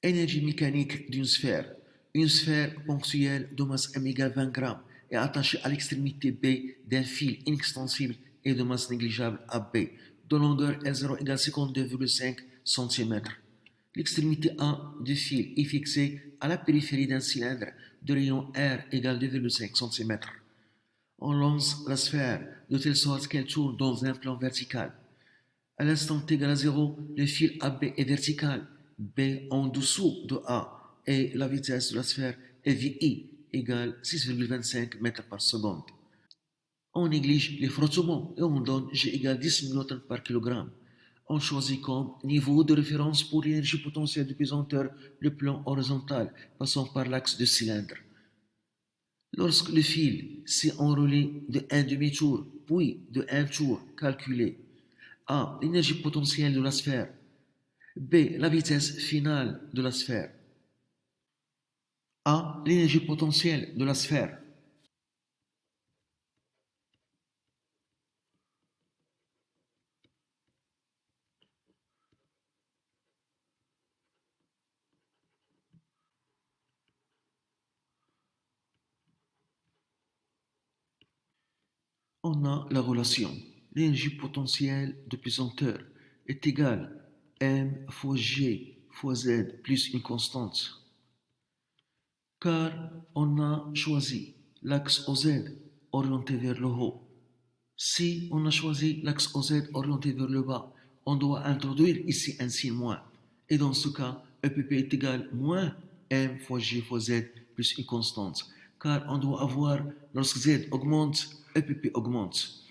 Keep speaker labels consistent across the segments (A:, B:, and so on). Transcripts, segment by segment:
A: Énergie mécanique d'une sphère. Une sphère ponctuelle de masse m égale 20 grammes est attachée à l'extrémité B d'un fil inextensible et de masse négligeable AB, de longueur L0 égale 52,5 cm. L'extrémité A du fil est fixée à la périphérie d'un cylindre de rayon R égale 2,5 cm. On lance la sphère de telle sorte qu'elle tourne dans un plan vertical. À l'instant t égale à 0, le fil AB est vertical, B en dessous de A, et la vitesse de la sphère est VI égale 6,25 mètres par seconde. On néglige les frottements et on donne G égale 10 newtons par kilogramme. On choisit comme niveau de référence pour l'énergie potentielle du pesanteur le plan horizontal passant par l'axe du cylindre. Lorsque le fil s'est enroulé de un demi-tour, puis de un tour calculé, A. L'énergie potentielle de la sphère. B. La vitesse finale de la sphère. A. L'énergie potentielle de la sphère. On a la relation. L'énergie potentielle de pesanteur est égale à M fois G fois Z plus une constante. Car on a choisi l'axe OZ orienté vers le haut. Si on a choisi l'axe OZ orienté vers le bas, on doit introduire ici un signe moins. Et dans ce cas, EPP est égal moins M fois G fois Z plus une constante. Car on doit avoir, lorsque Z augmente, EPP augmente.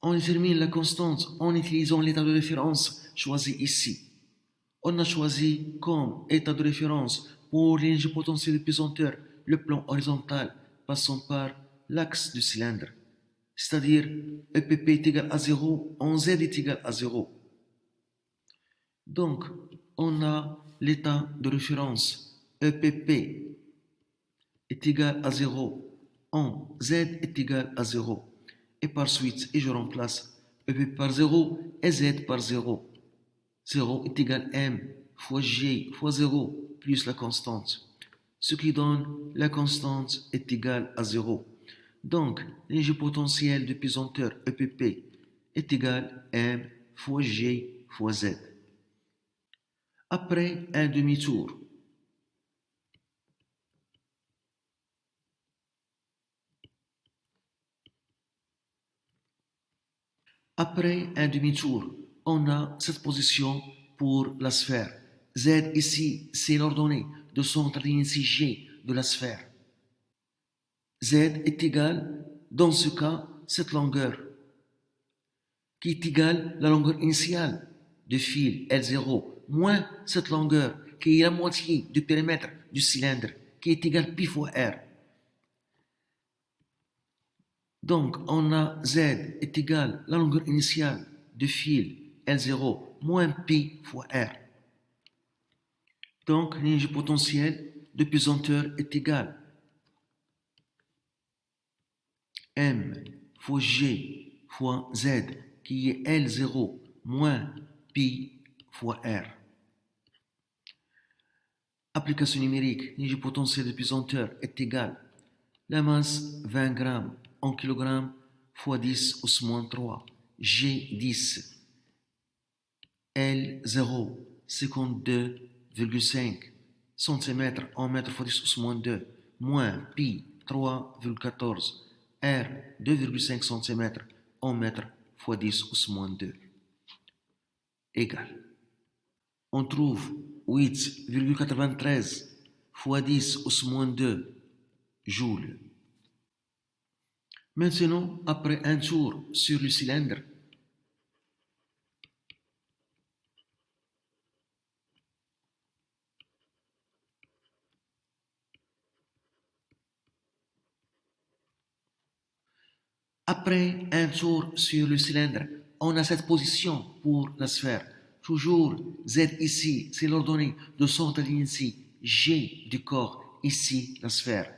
A: On détermine la constante en utilisant l'état de référence choisi ici. On a choisi comme état de référence pour l'énergie potentielle du pesanteur le plan horizontal passant par l'axe du cylindre, c'est-à-dire EPP est égal à 0, en Z est égal à 0. Donc, on a l'état de référence EPP est égal à 0, en Z est égal à 0. Et par suite, et je remplace EP par 0 et Z par 0. 0 est égal à M fois G fois 0 plus la constante. Ce qui donne la constante est égale à 0. Donc, l'énergie potentielle du pesanteur EPP est égale à M fois G fois Z. Après un demi-tour, on a cette position pour la sphère. Z ici, c'est l'ordonnée de centre d'inertie G de la sphère. Z est égal, dans ce cas, cette longueur, qui est égale à la longueur initiale du fil L0, moins cette longueur, qui est la moitié du périmètre du cylindre, qui est égal pi fois R. Donc, on a Z est égal à la longueur initiale du fil L0 moins pi fois R. Donc, l'énergie potentielle de pesanteur est égale M fois G fois Z, qui est L0 moins pi fois R. Application numérique, l'énergie potentielle de pesanteur est égale la masse 20 grammes en kilogrammes fois 10 au moins 3, G10, L0, 52,5 cm en mètre fois 10 au moins 2, moins pi 3,14, R 2,5 cm en mètre fois 10 au moins 2, égal. On trouve 8,93 fois 10 au moins 2 joules. Maintenant, après un tour sur le cylindre, on a cette position pour la sphère. Toujours Z ici, c'est l'ordonnée de centre d'inertie G du corps, ici la sphère.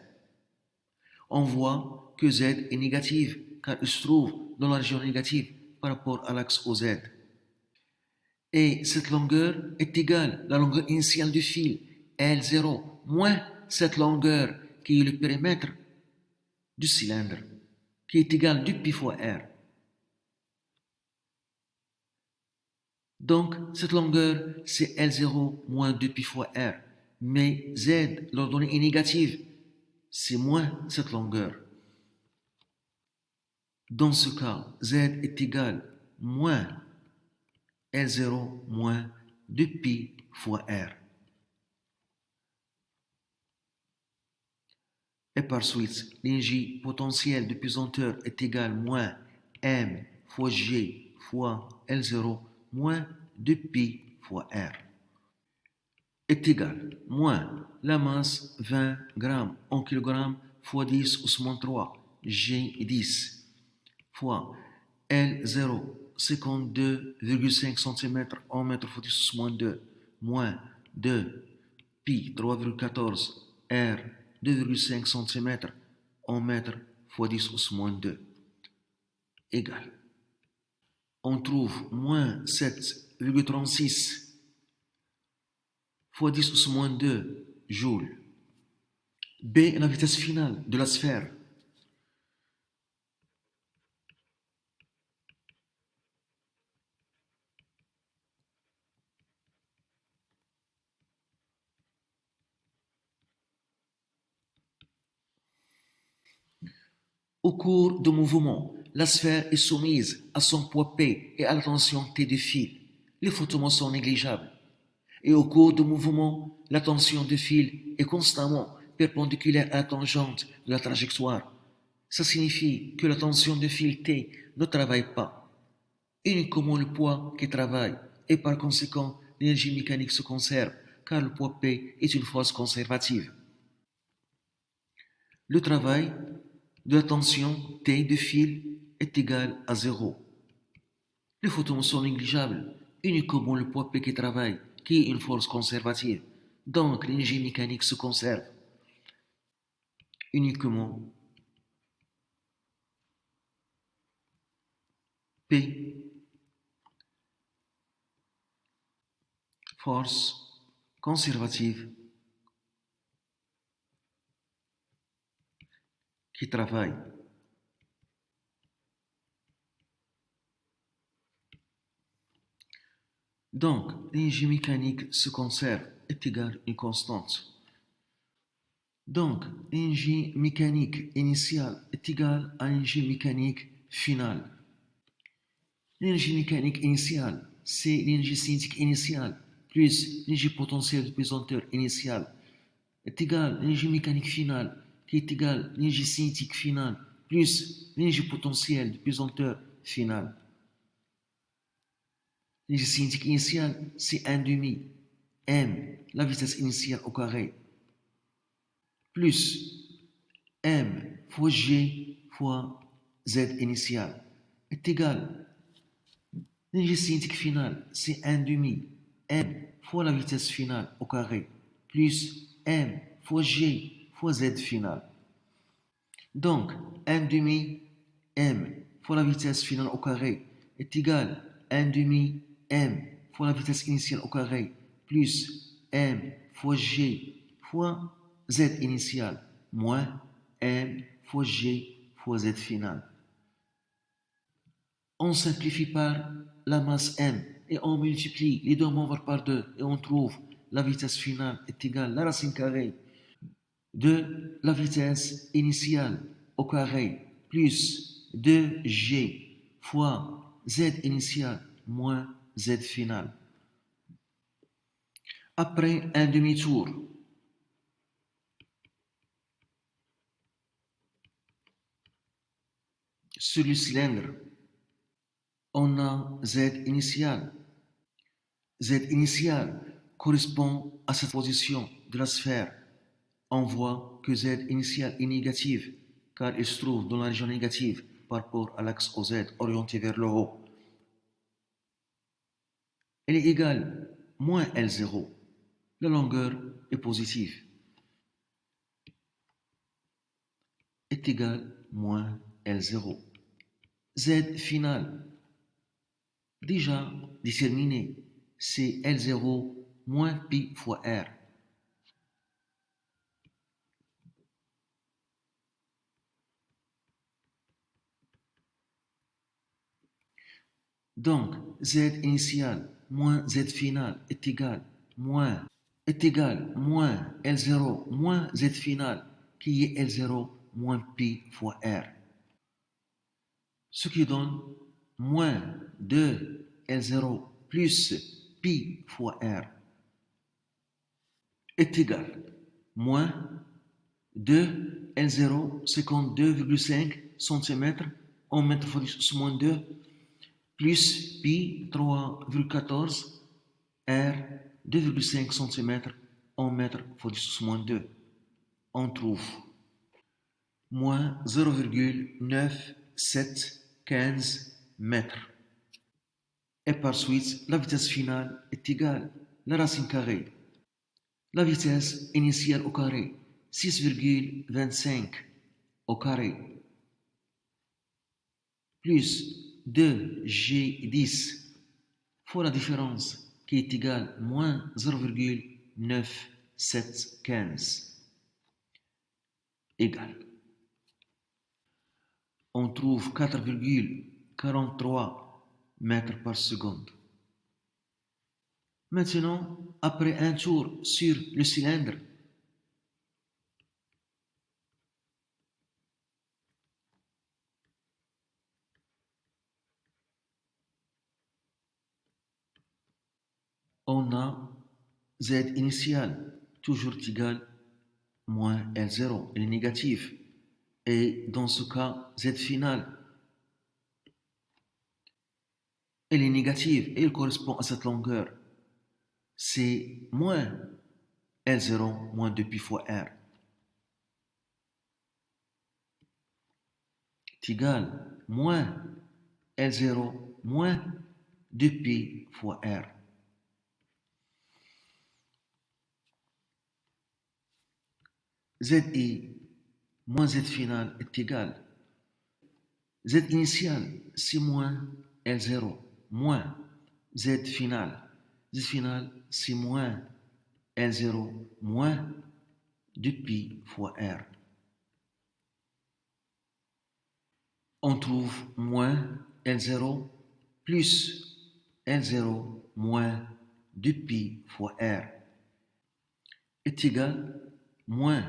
A: On voit que Z est négative car il se trouve dans la région négative par rapport à l'axe OZ. Et cette longueur est égale à la longueur initiale du fil, L0, moins cette longueur qui est le périmètre du cylindre, qui est égal du pi fois r. Donc, cette longueur, c'est L0 moins 2pi fois r. Mais Z, l'ordonnée est négative, c'est moins cette longueur. Dans ce cas, Z est égal moins L0 moins 2pi fois r. Et par suite, l'énergie potentielle de pesanteur est égale moins m fois g fois L0 moins 2pi fois r. Est égal moins la masse 20 grammes en kilogrammes fois 10 au 3 G10 fois L0 52,5 cm en mètre fois 10 au 2 moins 2 pi 3,14 R 2,5 cm en mètre fois 10 au 2 égale. On trouve moins 7,36 fois 10 au 2 joules. B est la vitesse finale de la sphère. Au cours du mouvement, la sphère est soumise à son poids P et à la tension T du fil. Les frottements sont négligeables. Et au cours du mouvement, la tension du fil est constamment perpendiculaire à la tangente de la trajectoire. Ça signifie que la tension du fil T ne travaille pas. Uniquement le poids qui travaille et par conséquent l'énergie mécanique se conserve car le poids P est une force conservative. Le travail de la tension T du fil est égal à 0. Les photons sont négligeables, uniquement le poids P qui travaille, qui est une force conservative. Donc l'énergie mécanique se conserve. Uniquement P, force conservative qui travaille. Donc, l'énergie mécanique se conserve est égale à une constante. Donc, l'énergie mécanique initiale est égale à l'énergie mécanique finale. L'énergie mécanique initiale, c'est l'énergie cinétique initiale plus l'énergie potentielle de pesanteur initiale est égale à l'énergie mécanique finale qui est égale à l'énergie cinétique finale plus l'énergie potentielle de pesanteur finale. L'énergie cinétique initiale, c'est 1 demi m, la vitesse initiale au carré, plus m fois g fois z initial est égal. L'énergie cinétique finale, c'est 1 demi m fois la vitesse finale au carré, plus m fois g fois z finale. Donc, 1 demi m fois la vitesse finale au carré est égal à 1 demi m fois la vitesse initiale au carré plus m fois g fois z initial moins m fois g fois z finale. On simplifie par la masse m et on multiplie les deux membres par 2 et on trouve la vitesse finale est égale à la racine carrée de la vitesse initiale au carré plus 2g fois z initial moins z final. Après un demi-tour, sur le cylindre, on a z initial. Z initial correspond à cette position de la sphère. On voit que z initial est négative car il se trouve dans la région négative par rapport à l'axe OZ orienté vers le haut. Elle est égale moins L0. La longueur est positive. Est égale moins L0. Z final déjà déterminé c'est L0 moins pi fois R. Donc, Z initial moins Z final est égal moins L0 moins Z final qui est L0 moins pi fois R. Ce qui donne moins 2 L0 plus pi fois R est égal moins 2 L0 52,5 cm en mètre fois 10 moins 2 plus pi 3,14 R 2,5 cm en mètre fois 10 moins 2. On trouve moins 0,9715 mètres. Et par suite, la vitesse finale est égale la racine carrée. La vitesse initiale au carré, 6,25 au carré, plus 2G10 fois la différence qui est égale moins 0,9715 égale. On trouve 4,43 mètres par seconde. Maintenant, après un tour sur le cylindre, on a Z initial toujours égal moins L0, il est négatif. Et dans ce cas, Z final, elle est négative et il correspond à cette longueur. C'est moins L0 moins 2pi fois R. est égal moins L0 moins 2pi fois R. ZI moins Z final est égal. Z initial, c'est moins L0 moins Z final. Z final, c'est moins L0 moins 2pi fois R. On trouve moins L0 plus L0 moins 2pi fois R est égal moins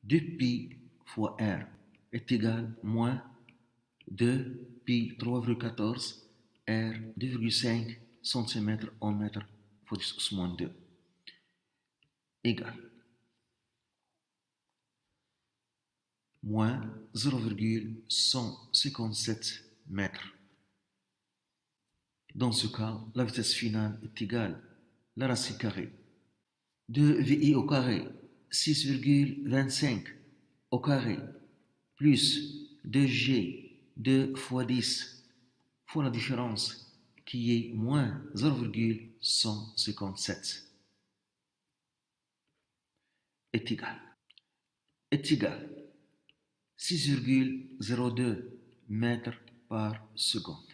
A: 2pi fois R est égal moins 2pi 3,14 R 2,5 cm en mètre fois 10 moins 2 égale moins 0,157 mètres. Dans ce cas, la vitesse finale est égale la racine carrée de VI au carré 6,25 au carré plus 2G 2 fois 10 fois la différence qui est moins 0,157 est égal 6,02 mètres par seconde.